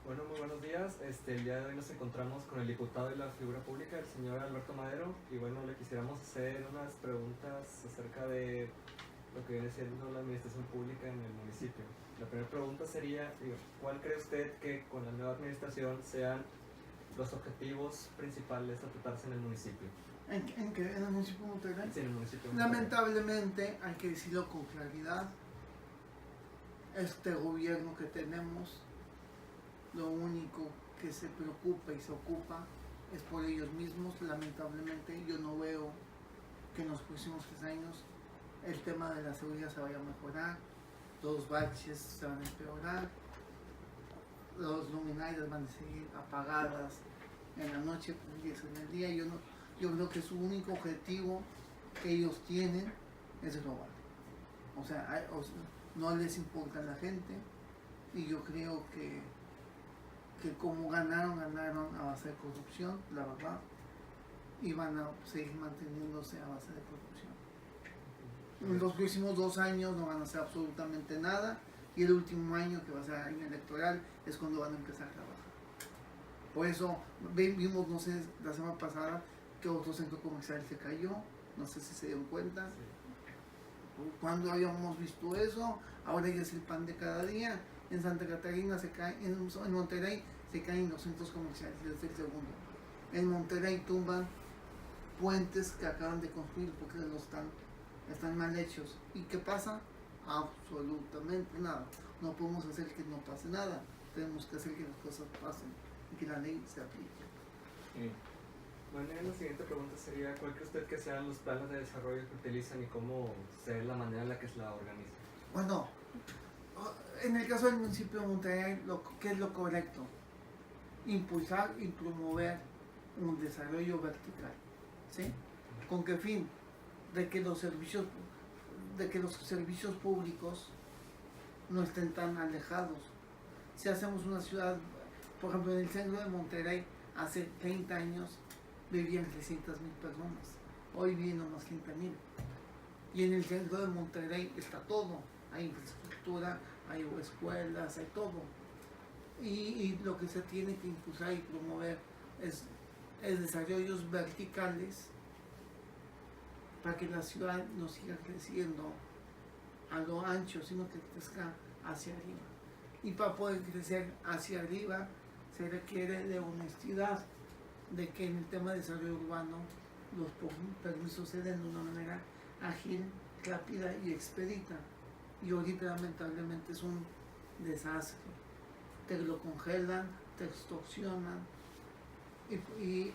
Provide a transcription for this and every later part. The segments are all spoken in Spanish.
Bueno, muy buenos días. El día de hoy nos encontramos con el diputado de la figura pública, el señor Alberto Madero, y bueno, le quisiéramos hacer unas preguntas acerca de lo que viene siendo la administración pública en el municipio. La primera pregunta sería, ¿cuál cree usted que con la nueva administración sean los objetivos principales a tratarse en el municipio? ¿En qué? ¿En el municipio de Monterrey? Sí, en el municipio de Monterrey. Lamentablemente, hay que decirlo con claridad, este gobierno que tenemos, lo único que se preocupa y se ocupa es por ellos mismos. Lamentablemente, yo no veo que en los próximos 3 años el tema de la seguridad se vaya a mejorar, los baches se van a empeorar, los luminarias van a seguir apagadas en la noche, en el día. Yo creo que su único objetivo que ellos tienen es robar. O sea, no les importa la gente, y yo creo que como ganaron a base de corrupción, la verdad, y van a seguir manteniéndose a base de corrupción. En los próximos 2 años no van a hacer absolutamente nada, y el último año, que va a ser año electoral, es cuando van a empezar a trabajar. Por eso vimos, no sé, la semana pasada, que otro centro comercial se cayó, no sé si se dieron cuenta. Sí. Cuando habíamos visto eso, ahora ya es el pan de cada día. En Santa Catarina se cae, en Monterrey se caen los centros comerciales, es el segundo. En Monterrey tumban puentes que acaban de construir porque están mal hechos. ¿Y qué pasa? Absolutamente nada. No podemos hacer que no pase nada, tenemos que hacer que las cosas pasen y que la ley se aplique. Sí. Bueno, la siguiente pregunta sería, ¿cuál cree usted que sean los planes de desarrollo que utilizan y cómo sea la manera en la que se la organiza? Bueno, en el caso del municipio de Monterrey, ¿qué es lo correcto? Impulsar y promover un desarrollo vertical, ¿sí? ¿Con qué fin? De que los servicios públicos no estén tan alejados. Si hacemos una ciudad, por ejemplo, en el centro de Monterrey, hace 30 años vivían 300,000 personas, hoy viven unos 30,000. Y en el centro de Monterrey está todo, hay infraestructura, hay escuelas, hay todo. Y lo que se tiene que impulsar y promover es desarrollos verticales para que la ciudad no siga creciendo a lo ancho, sino que crezca hacia arriba. Y para poder crecer hacia arriba se requiere de honestidad, de que en el tema de desarrollo urbano los permisos se den de una manera ágil, rápida y expedita. Y ahorita lamentablemente es un desastre. Te lo congelan, te extorsionan y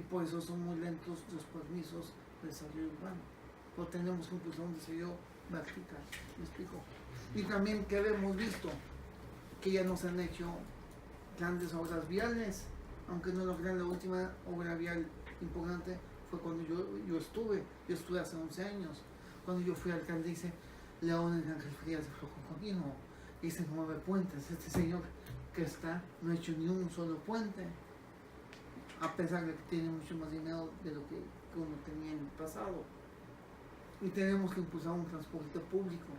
por eso son muy lentos los permisos de desarrollo urbano. Pues tenemos que impulsar un desarrollo vertical, ¿me explico? Y también que hemos visto que ya nos han hecho grandes obras viales, aunque no lo crean. La última obra vial importante fue cuando yo estuve hace 11 años, cuando yo fui alcalde. Hice León en Ángel Frías de Flojo Continuo, hice 9 puentes. Este señor que está no ha hecho ni un solo puente, a pesar de que tiene mucho más dinero de lo que uno tenía en el pasado. Y tenemos que impulsar un transporte público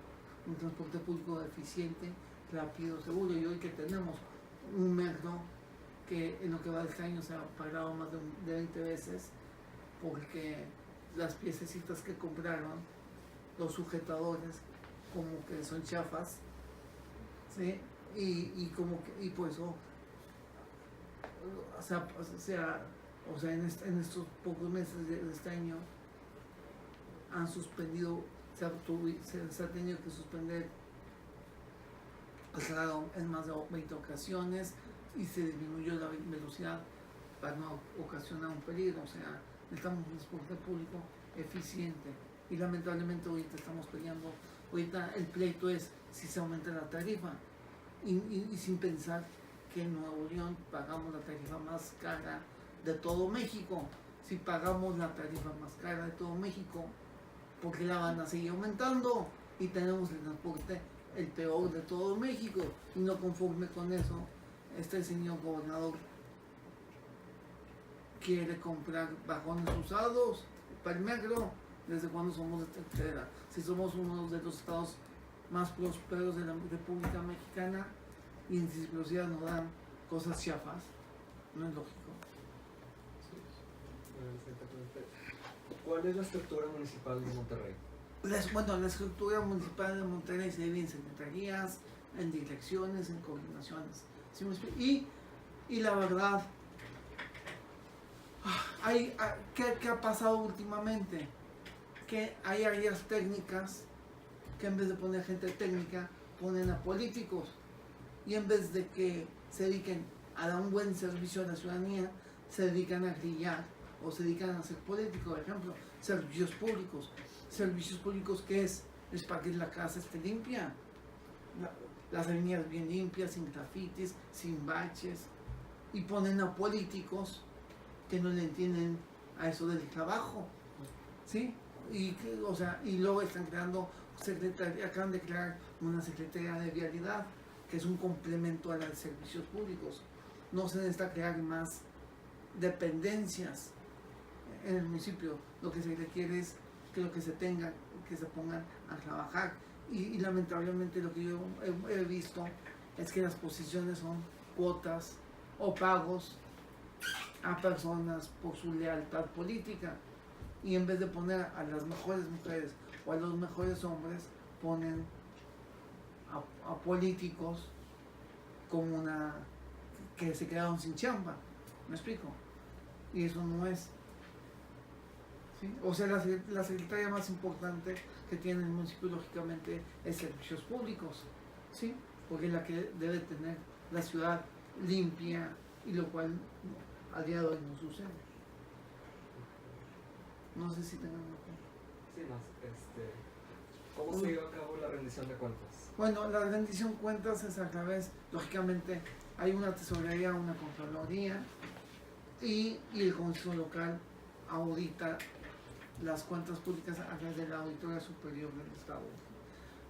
eficiente, rápido, seguro. Y hoy que tenemos un metro que en lo que va de este año se ha pagado más de 20 veces, porque las piececitas que compraron, los sujetadores, como que son chafas, ¿sí? Y por eso, en estos pocos meses de este año han suspendido, se ha tenido que suspender en más de 20 ocasiones, y se disminuyó la velocidad para no ocasionar un peligro. O sea, necesitamos un transporte público eficiente, y lamentablemente ahorita estamos peleando. Ahorita el pleito es si se aumenta la tarifa, y sin pensar que en Nuevo León pagamos la tarifa más cara de todo México. Si pagamos la tarifa más cara de todo México, ¿por qué la van a seguir aumentando? Y tenemos el transporte el peor de todo México. Y no conforme con eso, este señor gobernador quiere comprar vagones usados para el metro. ¿Desde cuándo somos de tercera? Si somos uno de los estados más prósperos de la República Mexicana, y en disciplinosidad nos dan cosas chafas, no es lógico. ¿Cuál es la estructura municipal de Monterrey? Bueno, la estructura municipal de Monterrey se divide en secretarías, en direcciones, en coordinaciones. ¿Sí me explico? Y la verdad, ¿qué ha pasado últimamente? Que hay áreas técnicas que en vez de poner gente técnica, ponen a políticos. Y en vez de que se dediquen a dar un buen servicio a la ciudadanía, se dedican a grillar o se dedican a ser políticos. Por ejemplo, servicios públicos. Servicios públicos, ¿qué es? Es para que la casa esté limpia. Las avenidas bien limpias, sin grafitis, sin baches. Y ponen a políticos que no le entienden a eso del trabajo. ¿Sí? Y luego están creando acaban de crear una secretaría de vialidad, que es un complemento a los servicios públicos. No se necesita crear más dependencias en el municipio. Lo que se requiere es que lo que se tenga, que se pongan a trabajar. Y lamentablemente lo que yo he visto es que las posiciones son cuotas o pagos a personas por su lealtad política. Y en vez de poner a las mejores mujeres o a los mejores hombres, ponen a políticos como que se quedaron sin chamba. ¿Me explico? Y eso no es. ¿Sí? O sea, la secretaria más importante que tiene el municipio, lógicamente, es servicios públicos. ¿Sí? Porque es la que debe tener la ciudad limpia, y lo cual a día de hoy no sucede. No sé si tengan una pregunta. Sí, más. ¿Cómo se lleva a cabo la rendición de cuentas? Bueno, la rendición de cuentas es a través, lógicamente, hay una tesorería, una contraloría, y el Consejo Local audita las cuentas públicas a través de la Auditoría Superior del Estado.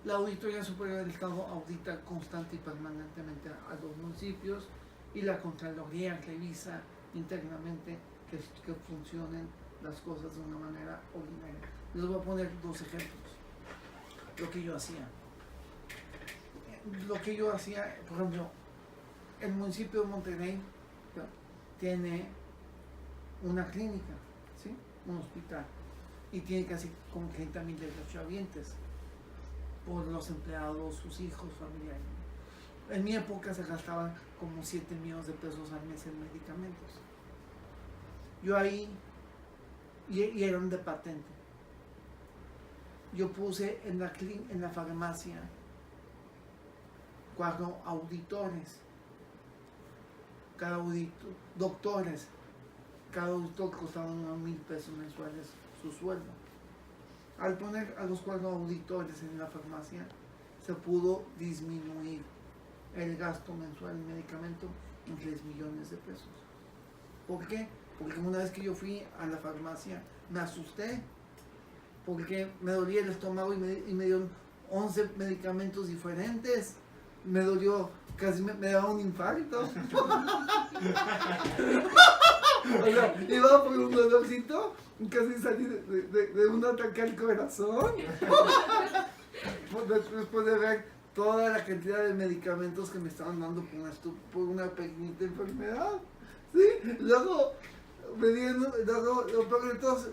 La Auditoría Superior del Estado audita constante y permanentemente a los municipios, y la Contraloría revisa internamente que funcionen las cosas de una manera ordinaria. Les voy a poner 2 ejemplos. Lo que yo hacía, por ejemplo, el municipio de Monterrey tiene una clínica, ¿sí? Un hospital, y tiene casi como 30,000 derechohabientes por los empleados, sus hijos, familiares. En mi época se gastaban como 7 millones de pesos al mes en medicamentos. Yo ahí, y eran de patente, yo puse en la farmacia 4 auditores, doctores, cada auditor costaba unos 1,000 pesos mensuales su sueldo. Al poner a los 4 auditores en la farmacia, se pudo disminuir el gasto mensual en medicamento en 3 millones de pesos. ¿Por qué? Porque una vez que yo fui a la farmacia me asusté, porque me dolía el estómago y me dieron 11 medicamentos diferentes. Me dolió, casi me daba un infarto. O sea, iba por un dolorcito y casi salí de un ataque al corazón. Después de ver toda la cantidad de medicamentos que me estaban dando por una pequeñita enfermedad. ¿Sí? Luego, lo peor de todos,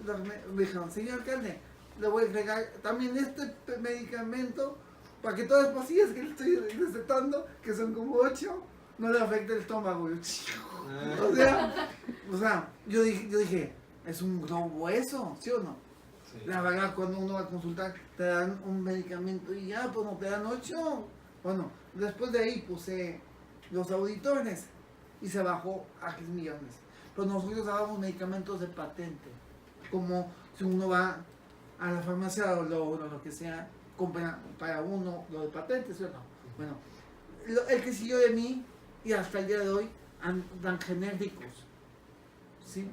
me dijeron, señor alcalde, le voy a agregar también este medicamento para que todas las pastillas que le estoy recetando, que son como 8, no le afecte el estómago. O sea, yo dije, es un globo eso, ¿sí o no? Sí. La verdad, cuando uno va a consultar, te dan un medicamento y ya, pues no te dan 8. Bueno, después de ahí puse los auditores y se bajó a 3 millones. Pero nosotros dábamos medicamentos de patente, como si uno va a la farmacia o lo que sea, compra para uno lo de patente, ¿sí o no? Bueno, el que siguió de mí y hasta el día de hoy dan genéricos, ¿sí?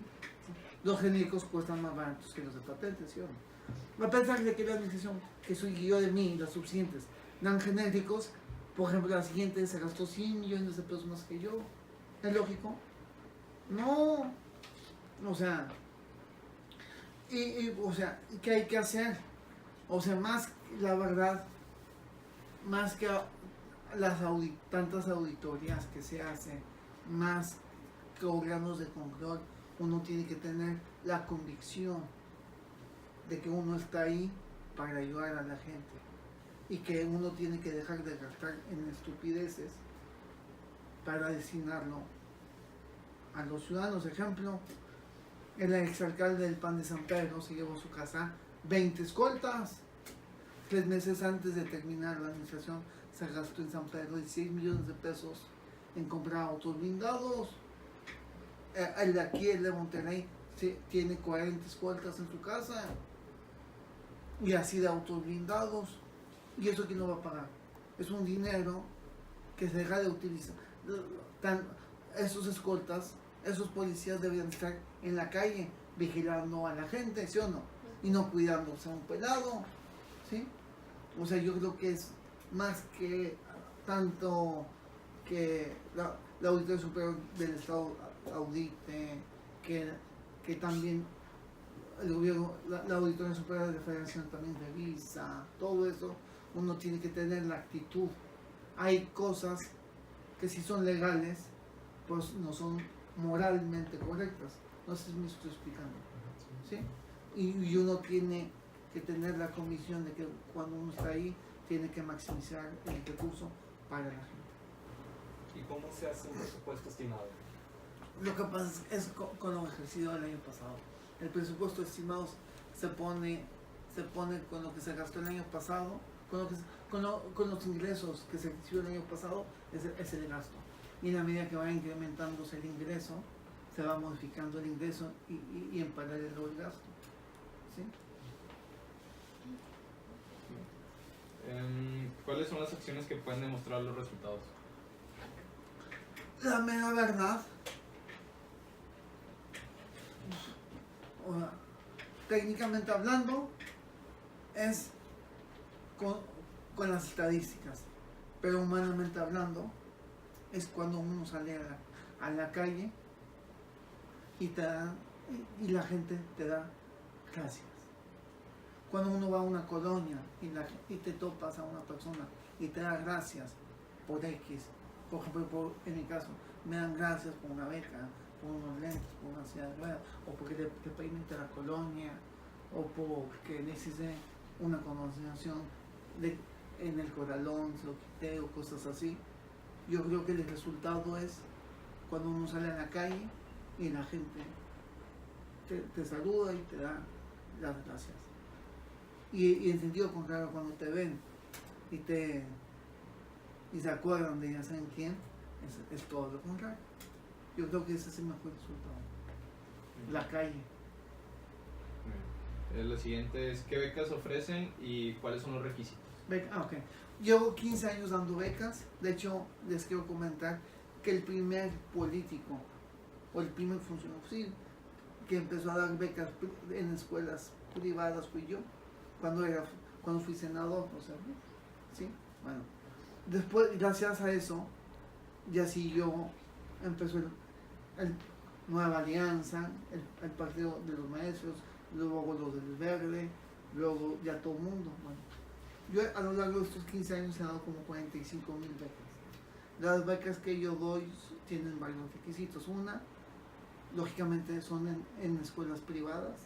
Los genéricos cuestan más baratos que los de patentes, ¿sí o no? A pesar de que la administración que siguió de mí, las subsiguientes, dan genéricos, por ejemplo, la siguiente se gastó 100 millones de pesos más que yo. ¿Es lógico? No. O sea, o sea, ¿qué hay que hacer? O sea, la verdad, más que tantas auditorías que se hacen, más que órganos de control, uno tiene que tener la convicción de que uno está ahí para ayudar a la gente y que uno tiene que dejar de gastar en estupideces para destinarlo a los ciudadanos. Ejemplo, el exalcalde del PAN de San Pedro se llevó a su casa 20 escoltas. 3 meses antes de terminar la administración se gastó en San Pedro 16 millones de pesos en comprar autos blindados. El de aquí, el de Monterrey, tiene 40 escoltas en su casa y así de autos blindados. ¿Y eso quién lo va a pagar? Es un dinero que se deja de utilizar. Esos escoltas, esos policías deberían estar en la calle vigilando a la gente, ¿sí o no? Y no cuidándose a un pelado, ¿sí? O sea, yo creo que es más que tanto que la Auditoría Superior del Estado audite, que también el gobierno, la Auditoría Superior de la Federación también revisa, todo eso. Uno tiene que tener la actitud. Hay cosas que si son legales, pues no son moralmente correctas. No sé si me estoy explicando, ¿sí? Y uno tiene que tener la convicción de que cuando uno está ahí, tiene que maximizar el recurso para la gente. ¿Y cómo se hace un presupuesto estimado? Lo que pasa es con lo ejercido del año pasado. El presupuesto estimado se pone con lo que se gastó el año pasado, con los ingresos que se recibió el año pasado, es el gasto. Y en la medida que va incrementándose el ingreso, se va modificando el ingreso y en paralelo el gasto. ¿Sí? ¿Cuáles son las acciones que pueden demostrar los resultados? La mera verdad, técnicamente hablando, es con las estadísticas, pero humanamente hablando, es cuando uno sale a la calle y la gente te da gracias. Cuando uno va a una colonia y te topas a una persona y te da gracias por X, por ejemplo, en mi caso, me dan gracias por una beca, por unos lentes, por una silla de ruedas, o porque te pavimenta la colonia, o porque necesite una conversación en el corralón, se lo quité, o cosas así. Yo creo que el resultado es cuando uno sale a la calle y la gente te saluda y te da las gracias. Y en sentido contrario, cuando te ven y se acuerdan de ya saben quién, es todo lo contrario. Yo creo que ese es el mejor resultado. La calle. Lo siguiente es, ¿qué becas ofrecen y cuáles son los requisitos? Ok. Llevo 15 años dando becas. De hecho, les quiero comentar que el primer político o el primer funcionario que empezó a dar becas en escuelas privadas fui yo, cuando fui senador, o sea, ¿sí? Bueno, después, gracias a eso, ya siguió, empezó el Nueva Alianza, el Partido de los Maestros, luego los del Verde, luego ya todo el mundo. Bueno, yo a lo largo de estos 15 años he dado como 45,000 becas. Las becas que yo doy tienen varios requisitos. Una, lógicamente son en escuelas privadas.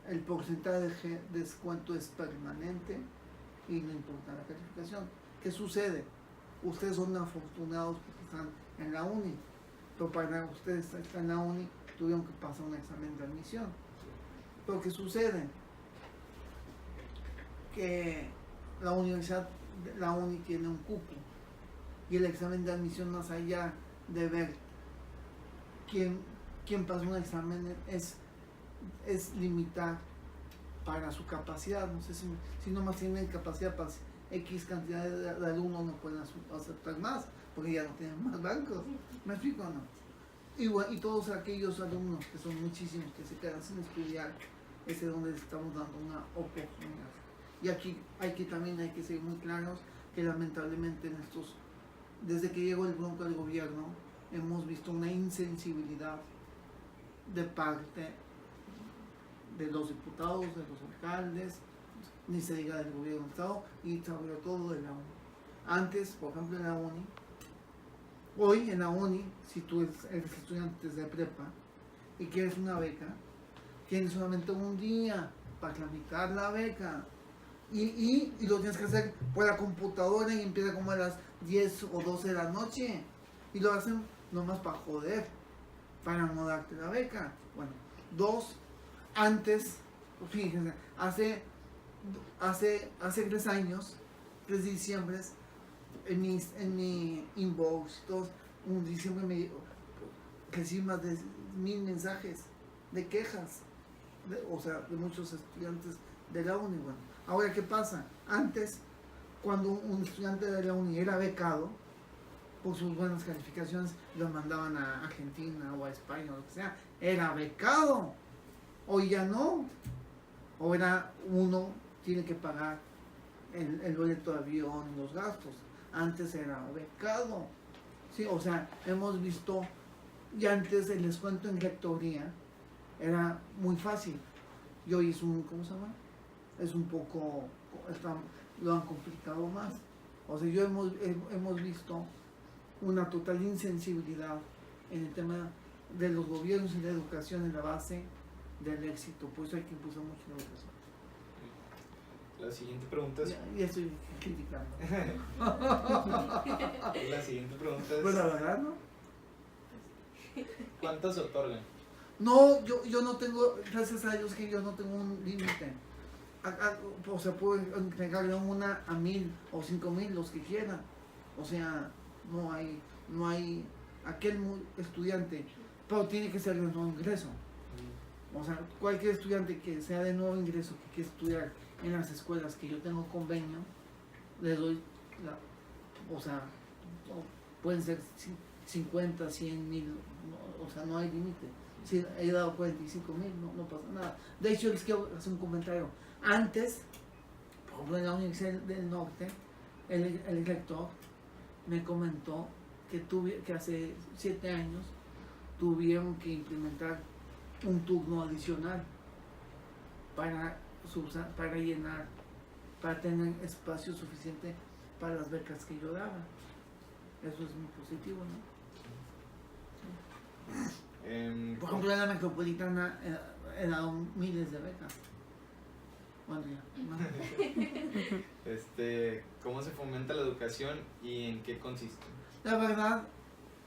El porcentaje de descuento es permanente y no importa la calificación. ¿Qué sucede? Ustedes son afortunados porque están en la uni, pero para ustedes estar en la uni tuvieron que pasar un examen de admisión. Pero ¿qué sucede? Que la uni tiene un cupo y el examen de admisión, más allá de ver quién pasó un examen, es limitar para su capacidad. No sé si nomás tienen capacidad para X cantidad de alumnos, no pueden aceptar más porque ya no tienen más bancos. ¿Me explico o no? Y todos aquellos alumnos, que son muchísimos, que se quedan sin estudiar, es donde les estamos dando una oportunidad. Y aquí también hay que ser muy claros que lamentablemente desde que llegó el Bronco al gobierno, hemos visto una insensibilidad de parte de los diputados, de los alcaldes, ni se diga del gobierno del Estado y sobre todo de la ONU. Antes, por ejemplo, en la uni, hoy en la uni, si tú eres estudiante de prepa y quieres una beca, tienes solamente un día para tramitar la beca. Y lo tienes que hacer por la computadora y empieza como a las 10 o 12 de la noche. Y lo hacen nomás para joder, para no darte la beca. Bueno, antes, fíjense, hace 3 años, 3 diciembres, en mi inbox, un diciembre recibí más de 1000 mensajes de quejas, de muchos estudiantes de la uni. Bueno, ahora, ¿qué pasa? Antes, cuando un estudiante de la uni era becado, por sus buenas calificaciones, lo mandaban a Argentina o a España o lo que sea, era becado. Hoy ya no. Ahora uno tiene que pagar el boleto de avión y los gastos. Antes era becado. Sí, o sea, hemos visto, y antes el descuento en rectoría era muy fácil. Y hoy es ¿cómo se llama? Es un poco, lo han complicado más. O sea, hemos visto una total insensibilidad en el tema de los gobiernos y la educación en la base del éxito. Por eso hay que impulsar mucho la educación. La siguiente pregunta es... Ya estoy criticando. La siguiente pregunta es... Pues la verdad, ¿no? ¿Cuántas se otorgan? No, yo no tengo, gracias a Dios que yo no tengo un límite. O sea, puedo entregarle una a 1000 o 5000, los que quieran. O sea, no hay aquel estudiante, pero tiene que ser de nuevo ingreso. O sea, cualquier estudiante que sea de nuevo ingreso, que quiera estudiar en las escuelas que yo tengo convenio, le doy o sea, pueden ser 50, 100 mil, o sea, no hay límite. Si he dado 45,000, no pasa nada. De hecho, les quiero hacer un comentario. Antes, por ejemplo, en la Universidad del Norte, el rector me comentó que hace 7 años tuvieron que implementar un turno adicional para llenar, para tener espacio suficiente para las becas que yo daba. Eso es muy positivo, ¿no? Por ejemplo, en la metropolitana he dado miles de becas. Bueno, ya. ¿Cómo se fomenta la educación y en qué consiste? La verdad,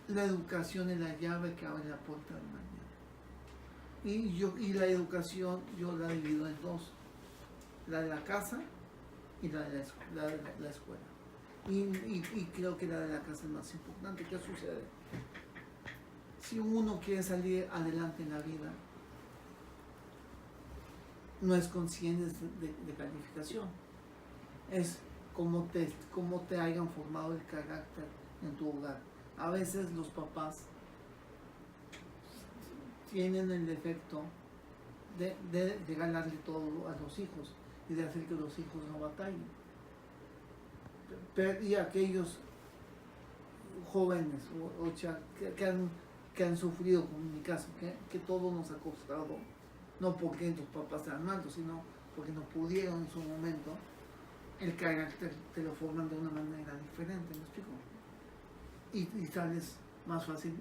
la educación es la llave que abre la puerta del mañana. Y la educación yo la divido en dos: la de la casa y la de la escuela. Y creo que la de la casa es más importante. ¿Qué sucede? Si uno quiere salir adelante en la vida, no es con 100 de calificación, es cómo te hayan formado el carácter en tu hogar. A veces los papás tienen el defecto de regalarle todo a los hijos y de hacer que los hijos no batallen. Y aquellos jóvenes que han sufrido, como en mi caso, que todo nos ha costado, no porque tus papás sean malos, sino porque no pudieron en su momento, el carácter te lo forman de una manera diferente, ¿me explico? Y sales más fácil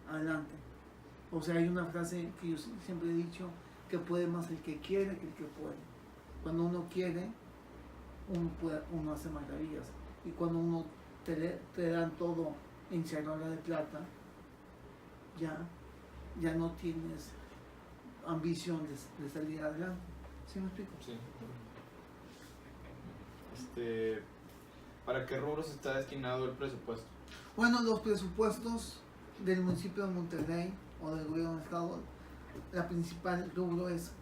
adelante. O sea, hay una frase que yo siempre he dicho, que puede más el que quiere que el que puede. Cuando uno quiere, uno hace maravillas. Y cuando uno te dan todo en charola de plata, ya no tienes ambición de salir adelante. ¿Sí me explico? Sí. ¿Para qué rubros está destinado el presupuesto? Bueno, los presupuestos del municipio de Monterrey o del gobierno del estado, la principal rubro es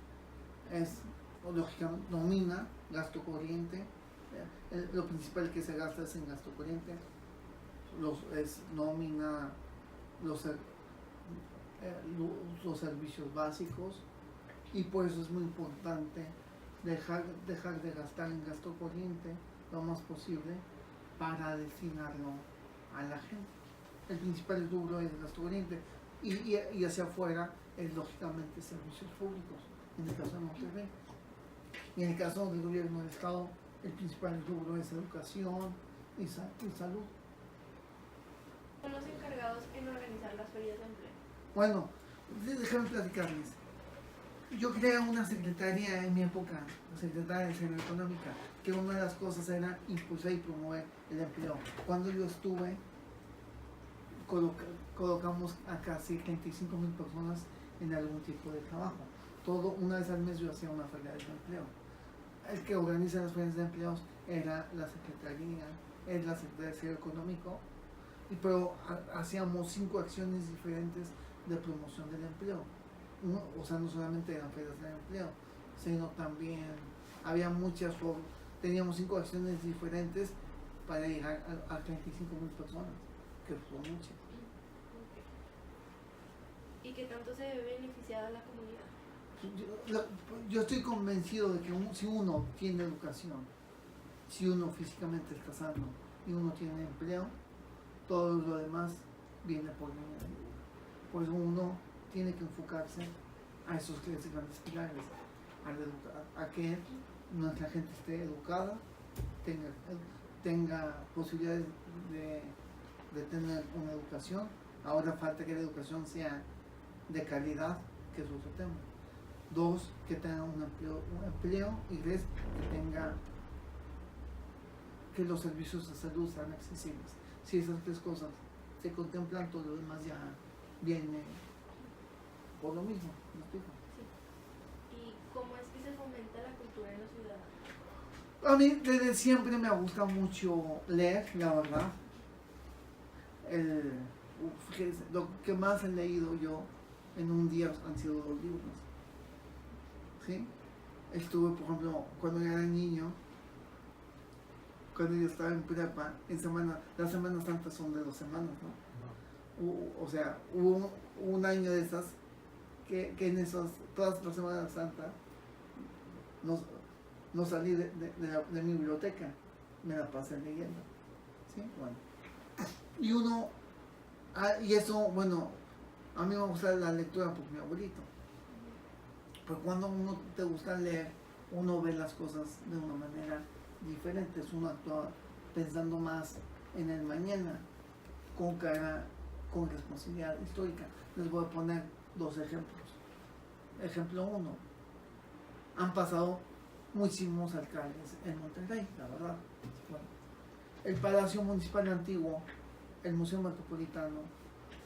lógicamente nómina, gasto corriente. Lo principal que se gasta es en gasto corriente, es nómina, los servicios básicos, y por eso es muy importante dejar de gastar en gasto corriente lo más posible para destinarlo a la gente. El principal rubro es el gasto corriente y hacia afuera es lógicamente servicios públicos, en el caso de Monterrey. Y en el caso del gobierno del estado, el principal rubro es educación, y salud. Son los encargados en organizar las ferias de empleo. Bueno, déjame platicarles. Yo creé una secretaría en mi época, la Secretaría de Salud Económica, que una de las cosas era impulsar y promover el empleo. Cuando yo estuve, colocamos a casi 35,000 personas en algún tipo de trabajo. Una vez al mes yo hacía una feria de empleo. El que organiza las ferias de empleos era la Secretaría, es la Secretaría de Salud Económico, pero hacíamos 5 acciones diferentes de promoción del empleo. O sea, no solamente eran ferias de empleo, sino también había teníamos 5 acciones diferentes para llegar a 35,000 personas, que fue mucho. ¿Y qué tanto se ve beneficiada la comunidad? Yo estoy convencido de que si uno tiene educación, si uno físicamente está sano y uno tiene empleo, todo lo demás viene por añadidura. Por eso uno tiene que enfocarse a esos 3 grandes pilares, a que nuestra gente esté educada, tenga posibilidades de tener una educación. Ahora falta que la educación sea de calidad, que es otro tema. 2, que tenga un empleo, y 3, que los servicios de salud sean accesibles. Si esas 3 cosas se contemplan, todo lo demás ya viene por lo mismo. ¿Me explico? Sí. ¿Y cómo es que se fomenta la cultura en los ciudadanos? A mí desde siempre me gusta mucho leer, la verdad. Fíjense, lo que más he leído yo en un día han sido 2 libros. ¿Sí? Estuve, por ejemplo, cuando yo era niño, cuando yo estaba en prepa, las Semanas Santas son de 2 semanas, ¿no? O sea, hubo un año de esas que en todas las Semanas Santas no salí de mi biblioteca, me la pasé leyendo. ¿Sí? Bueno. Y eso, bueno, a mí me gusta la lectura por mi abuelito. Pero cuando uno te gusta leer, uno ve las cosas de una manera diferente. Uno actúa pensando más en el mañana, con responsabilidad histórica. Les voy a poner 2 ejemplos. Ejemplo 1. Han pasado muchísimos alcaldes en Monterrey, la verdad. Bueno, el Palacio Municipal Antiguo, el Museo Metropolitano,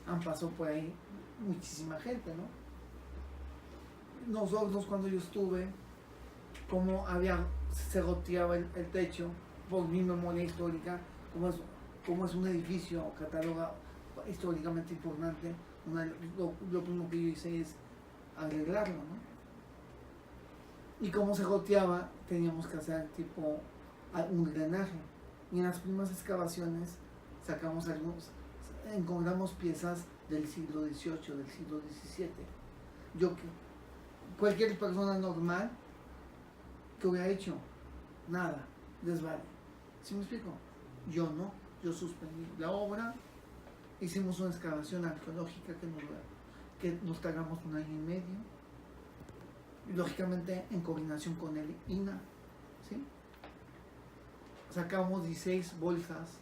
han pasado por ahí muchísima gente, ¿no? Nosotros, cuando yo estuve, como se goteaba el techo, por mi memoria histórica, como es un edificio catalogado históricamente importante, lo primero que yo hice es arreglarlo, ¿no? Y como se goteaba, teníamos que hacer tipo un drenaje. Y en las primeras excavaciones encontramos piezas del siglo XVIII, del siglo XVII. Cualquier persona normal que hubiera hecho nada, desvale. ¿Sí me explico? Yo no, yo suspendí la obra, hicimos una excavación arqueológica que nos tardamos 1 año y medio, y lógicamente en coordinación con el INA, ¿sí? Sacamos 16 bolsas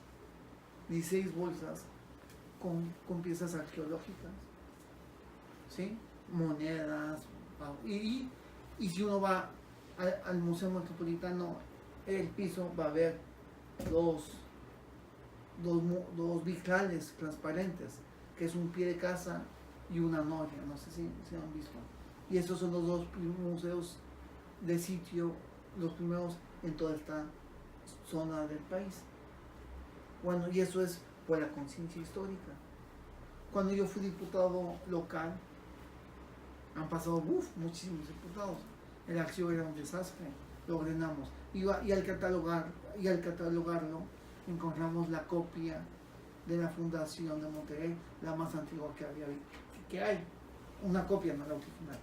con piezas arqueológicas, ¿sí? Monedas, y si uno va al Museo Metropolitano, el piso va a haber dos vitrales transparentes, que es un pie de casa y una noria, no sé si han visto. Y estos son los 2 museos de sitio, los primeros en toda esta zona del país. Bueno, y eso es por la conciencia histórica. Cuando yo fui diputado local, han pasado muchísimos diputados. El archivo era un desastre, lo ordenamos. Y al catalogarlo, encontramos la copia de la Fundación de Monterrey, la más antigua que hay. Una copia, no la original.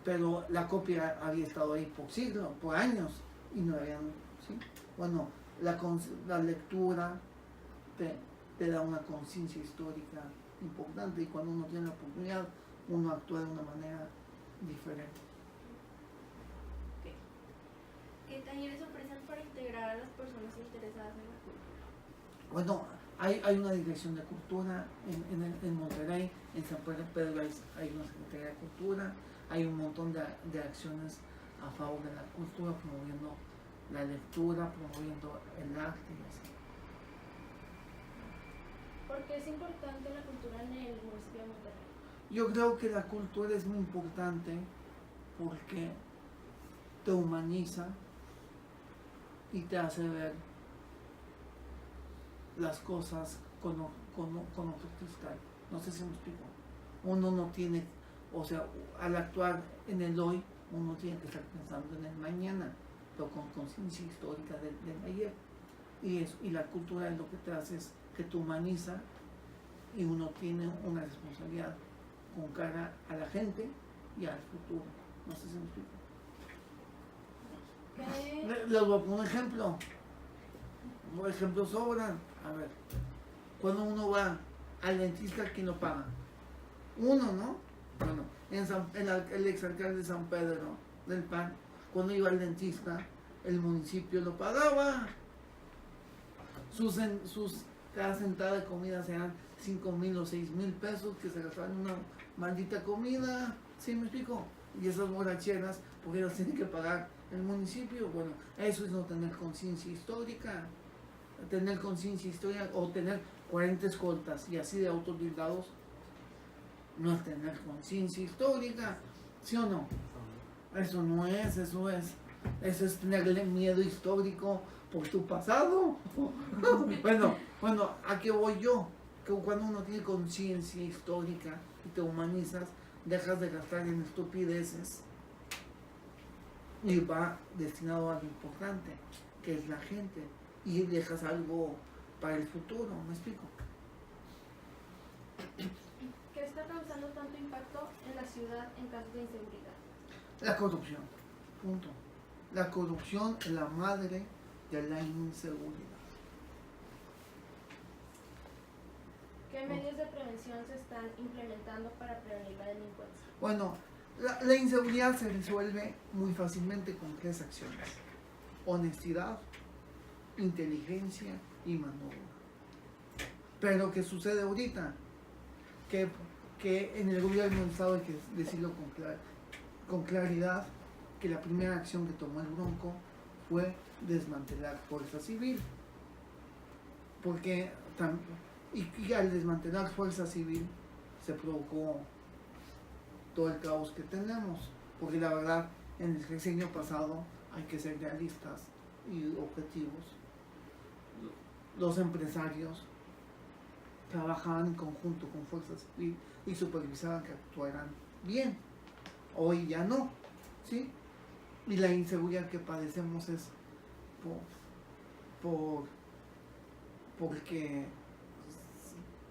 Pero la copia había estado ahí por siglos, por años, y no habían, ¿sí? Bueno, la lectura te da una conciencia histórica importante, y cuando uno tiene la oportunidad, uno actúa de una manera diferente. ¿Qué talleres ofrecen para integrar a las personas interesadas en la cultura? Bueno, hay una dirección de cultura en Monterrey, en San Pedro hay una Secretaría de Cultura, hay un montón de acciones a favor de la cultura, promoviendo la lectura, promoviendo el arte y así. ¿Por qué es importante la cultura en el municipio de Monterrey? Yo creo que la cultura es muy importante porque te humaniza y te hace ver las cosas con otro cristal. No sé si me explico. Uno no tiene, o sea, al actuar en el hoy, uno tiene que estar pensando en el mañana, pero con conciencia histórica del ayer. Y la cultura es lo que te hace es que te humaniza y uno tiene una responsabilidad con cara a la gente y al futuro. No sé si me explico. Les voy a poner un ejemplo. Los ejemplos sobran. A ver, cuando uno va al dentista, ¿quién lo paga? Uno, ¿no? Bueno, el exalcalde de San Pedro del PAN, cuando iba al dentista, el municipio lo pagaba. Cada sentada de comida sean 5,000 o 6,000 pesos que se gastaban en una maldita comida. ¿Sí me explico? Y esas borracheras, porque las tiene que pagar el municipio. Bueno, eso es no tener conciencia histórica. Tener conciencia histórica o tener 40 escoltas y así de autos blindados no es tener conciencia histórica, ¿sí o no? Eso no es, eso es tenerle miedo histórico por tu pasado. Bueno, ¿a qué voy yo? Que cuando uno tiene conciencia histórica y te humanizas, dejas de gastar en estupideces y va destinado a lo importante, que es la gente, y dejas algo para el futuro, ¿me explico? ¿Qué está causando tanto impacto en la ciudad en casos de inseguridad? La corrupción, punto. La corrupción es la madre de la inseguridad. ¿Qué medios de prevención se están implementando para prevenir la delincuencia? Bueno, la inseguridad se resuelve muy fácilmente con 3 acciones: honestidad, inteligencia y mano dura. Pero ¿qué sucede ahorita? Que en el gobierno del estado, hay que decirlo con claridad, que la primera acción que tomó el Bronco fue desmantelar Fuerza Civil. Porque y al desmantelar Fuerza Civil se provocó todo el caos que tenemos. Porque la verdad, en el sexenio pasado, hay que ser realistas y objetivos, los empresarios trabajaban en conjunto con Fuerza Civil y supervisaban que actuaran bien. Hoy ya no, ¿sí? Y la inseguridad que padecemos es porque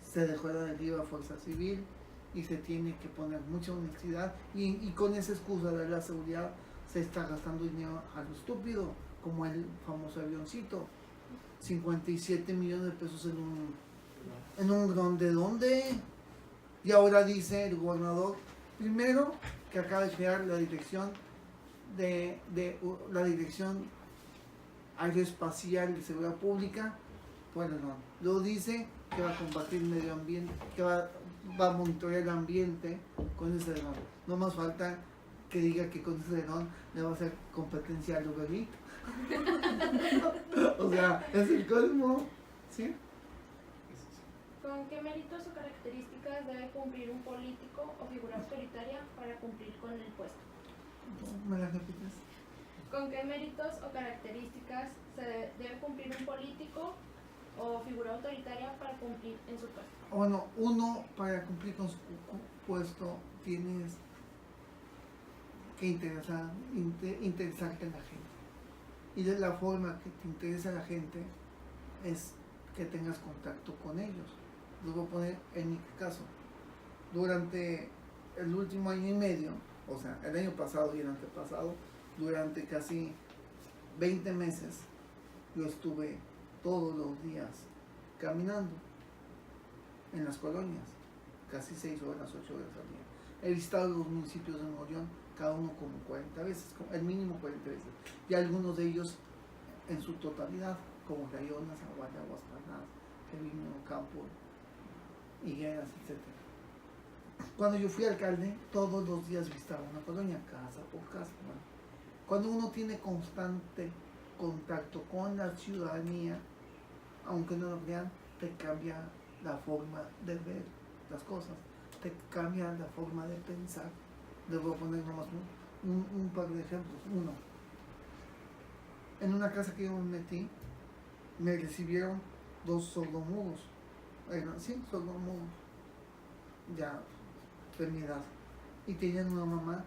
se dejó de la deriva Fuerza Civil y se tiene que poner mucha honestidad y con esa excusa de la seguridad se está gastando dinero a lo estúpido, como el famoso avioncito, 57 millones de pesos en un dron. ¿De dónde? Y ahora dice el gobernador, primero, que acaba de crear la dirección la dirección aeroespacial de seguridad pública. Bueno, no. Luego dice que va a combatir el medio ambiente, que va a monitorear el ambiente con ese dron. No más falta que diga que con ese dron le va a hacer competencia al Uber Eats. O sea, es el colmo, ¿sí? ¿Con qué méritos o características debe cumplir un político o figura autoritaria para cumplir con el puesto? ¿Me la repites? ¿Con qué méritos o características debe cumplir un político o figura autoritaria para cumplir en su puesto? Bueno, uno, para cumplir con su puesto, tienes que interesarte en la gente. Y de la forma que te interesa la gente es que tengas contacto con ellos. Lo voy a poner en mi caso. Durante el último año y medio, o sea, el año pasado y el antepasado, durante casi 20 meses, yo estuve todos los días caminando en las colonias, casi 6 horas, 8 horas al día. He visitado los municipios de Nuevo León, cada uno como 40 veces, el mínimo 40 veces. Y algunos de ellos en su totalidad, como Rayones, Aguada, Aguascalientes, Trevino, Campo, Higueras, etc. Cuando yo fui alcalde, todos los días visitaba una colonia, casa por casa. Bueno, cuando uno tiene constante contacto con la ciudadanía, aunque no lo crean, te cambia la forma de ver las cosas, te cambia la forma de pensar. Les voy a poner nomás un par de ejemplos. Uno, en una casa que yo me metí, me recibieron 2 sordomudos. Sí, sordomudos, ya de mi edad, y tenían una mamá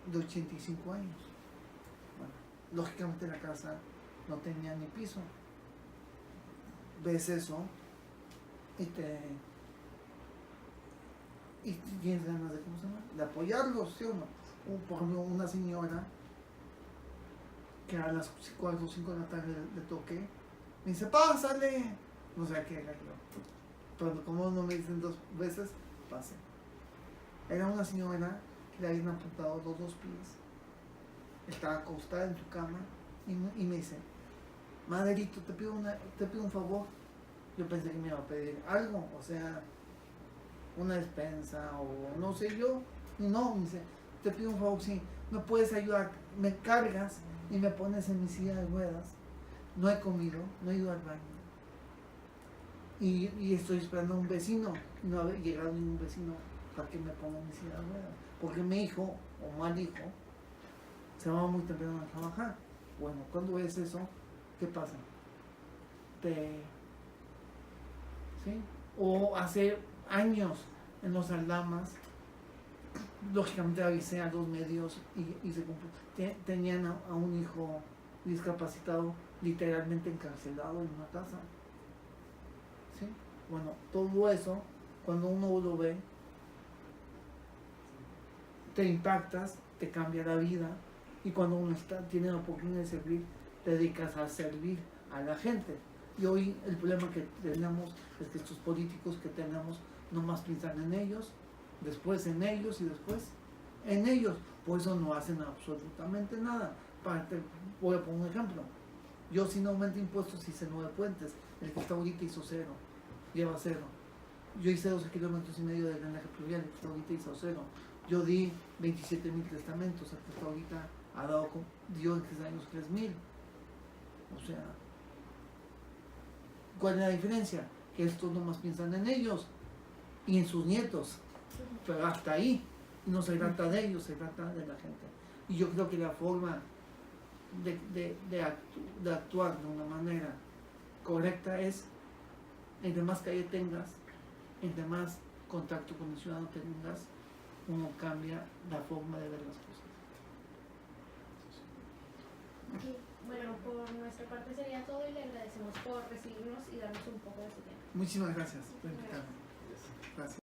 de 85 años. Bueno, lógicamente la casa no tenía ni piso. Ves eso y tienes ganas de, ¿cómo se llama?, de apoyarlos, ¿sí o no? Por ejemplo, una señora que a las 4 o 5 de la tarde le toqué, me dice, pásale, no sé qué era yo, pero como no me dicen 2 veces, pase. Era una señora que le habían apuntado los 2 pies, estaba acostada en su cama y me dice, Maderito, te pido un favor. Yo pensé que me iba a pedir algo, o sea, una despensa o no sé yo. Y no, me dice, te pido un favor, sí, me puedes ayudar, me cargas y me pones en mi silla de ruedas. No he comido, no he ido al baño. Y estoy esperando a un vecino, no ha llegado ningún vecino para que me ponga en mi silla de ruedas. Porque mi hijo, o mal hijo, se va muy temprano a trabajar. Bueno, cuando ves eso, ¿qué pasa? ¿Sí? O hace años en los Aldamas, lógicamente avisé a los medios y se cumplió. Tenían a un hijo discapacitado literalmente encarcelado en una casa. ¿Sí? Bueno, todo eso, cuando uno lo ve, te impactas, te cambia la vida, y cuando uno tiene la oportunidad de servir, te dedicas a servir a la gente. Y hoy el problema que tenemos es que estos políticos que tenemos nomás piensan en ellos, después en ellos y después en ellos. Por eso no hacen absolutamente nada. Voy a poner un ejemplo. Yo, si no aumento impuestos, hice 9 puentes. El que está ahorita hizo 0, lleva 0. Yo hice 12 kilómetros y medio de drenaje pluvial, el que está ahorita hizo 0. Yo di 27,000 testamentos, el que está ahorita dio en 3 años 3,000. O sea, ¿cuál es la diferencia? Que estos nomás piensan en ellos y en sus nietos, pero hasta ahí. No se trata de ellos, se trata de la gente. Y yo creo que la forma de actuar de una manera correcta es, entre más calle tengas, entre más contacto con el ciudadano tengas, uno cambia la forma de ver las cosas. Bueno, por nuestra parte sería todo y le agradecemos por recibirnos y darnos un poco de su tiempo. Muchísimas gracias por invitarme. Gracias.